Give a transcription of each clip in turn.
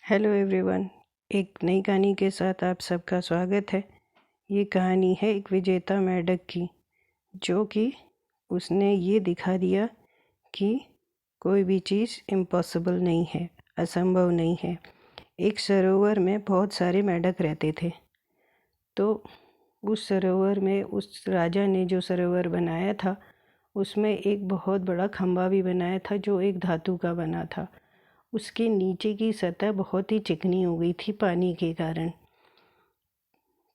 Hello everyone, एक नई कहानी के साथ आप सबका स्वागत है। ये कहानी है एक विजेता मेढक की, जो कि उसने ये दिखा दिया कि कोई भी चीज़ इम्पॉसिबल नहीं है, असंभव नहीं है। एक सरोवर में बहुत सारे मेढक रहते थे। तो उस सरोवर में उस राजा ने जो सरोवर बनाया था, उसमें एक बहुत बड़ा खंभा भी बनाया था जो एक धातु का बना था। उसके नीचे की सतह बहुत ही चिकनी हो गई थी पानी के कारण।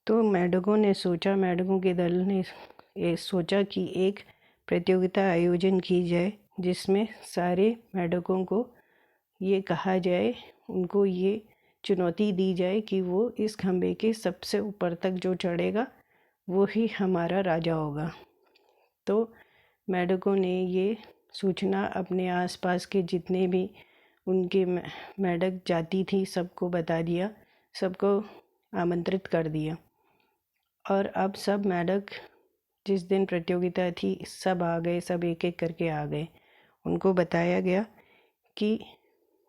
तो मेढकों के दल ने सोचा कि एक प्रतियोगिता आयोजन की जाए, जिसमें सारे मेढकों को ये कहा जाए, उनको ये चुनौती दी जाए कि वो इस खंभे के सबसे ऊपर तक जो चढ़ेगा वो ही हमारा राजा होगा। तो मेढकों ने ये सूचना अपने आसपास के जितने भी उनके मेढक जाति थी सबको बता दिया, सबको आमंत्रित कर दिया। और अब सब मेढक जिस दिन प्रतियोगिता थी सब आ गए, सब एक एक करके आ गए। उनको बताया गया कि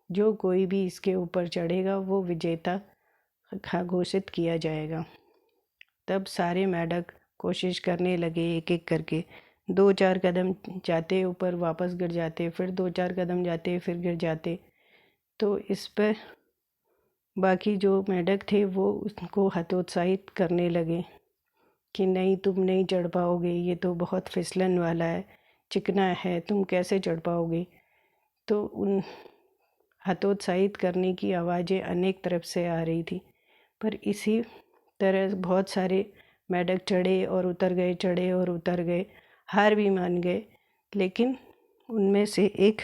जो कोई भी इसके ऊपर चढ़ेगा वो विजेता घोषित किया जाएगा। तब सारे मेढक कोशिश करने लगे, एक एक करके 2-4 कदम जाते ऊपर वापस गिर जाते, फिर 2-4 कदम जाते फिर गिर जाते। तो इस पर बाकी जो मेढक थे वो उसको हतोत्साहित करने लगे कि नहीं, तुम नहीं चढ़ पाओगे, ये तो बहुत फिसलन वाला है, चिकना है, तुम कैसे चढ़ पाओगे। तो उन हतोत्साहित करने की आवाज़ें अनेक तरफ से आ रही थी। पर इसी तरह बहुत सारे मेढक चढ़े और उतर गए, चढ़े और उतर गए, हार भी मान गए। लेकिन उनमें से एक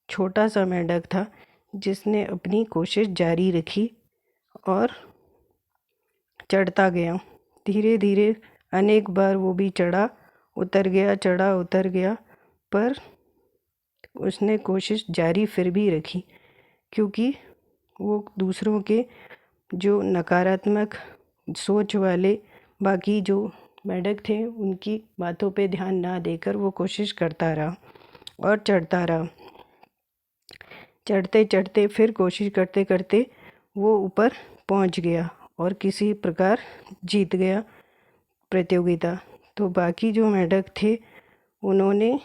छोटा सा मेढक था जिसने अपनी कोशिश जारी रखी और चढ़ता गया। धीरे धीरे अनेक बार वो भी चढ़ा उतर गया, चढ़ा उतर गया, पर उसने कोशिश जारी फिर भी रखी, क्योंकि वो दूसरों के जो नकारात्मक सोच वाले बाकी जो मेढक थे उनकी बातों पे ध्यान ना देकर वो कोशिश करता रहा और चढ़ता रहा। चढ़ते चढ़ते फिर कोशिश करते करते वो ऊपर पहुंच गया और किसी प्रकार जीत गया प्रतियोगिता। तो बाकी जो मेढक थे उन्होंने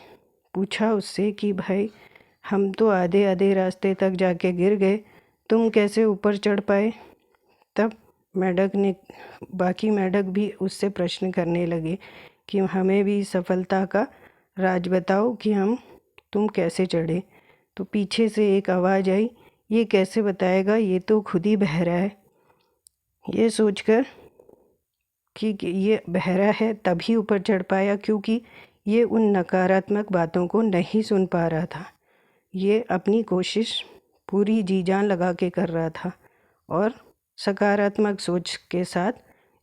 पूछा उससे कि भाई, हम तो आधे आधे रास्ते तक जाके गिर गए, तुम कैसे ऊपर चढ़ पाए। तब बाकी मेढक भी उससे प्रश्न करने लगे कि हमें भी सफलता का राज बताओ कि तुम कैसे चढ़े। तो पीछे से एक आवाज़ आई, ये कैसे बताएगा, ये तो खुद ही बहरा है। ये सोचकर कि ये बहरा है तभी ऊपर चढ़ पाया क्योंकि ये उन नकारात्मक बातों को नहीं सुन पा रहा था। ये अपनी कोशिश पूरी जी जान लगा के कर रहा था और सकारात्मक सोच के साथ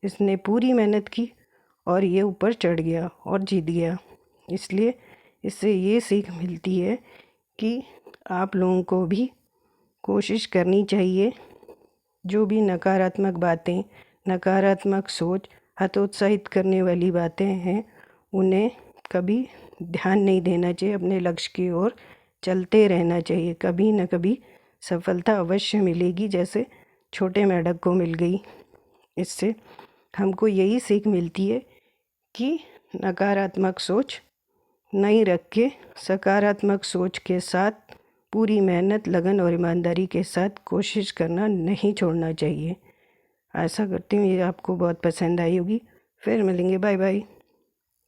इसने पूरी मेहनत की और ये ऊपर चढ़ गया और जीत गया। इसलिए इससे ये सीख मिलती है कि आप लोगों को भी कोशिश करनी चाहिए। जो भी नकारात्मक बातें, नकारात्मक सोच, हतोत्साहित करने वाली बातें हैं, उन्हें कभी ध्यान नहीं देना चाहिए। अपने लक्ष्य की ओर चलते रहना चाहिए। कभी न कभी सफलता अवश्य मिलेगी, जैसे छोटे मेढक को मिल गई। इससे हमको यही सीख मिलती है कि नकारात्मक सोच नहीं रख के सकारात्मक सोच के साथ पूरी मेहनत, लगन और ईमानदारी के साथ कोशिश करना नहीं छोड़ना चाहिए। आशा करती हूँ ये आपको बहुत पसंद आई होगी। फिर मिलेंगे, बाय बाय।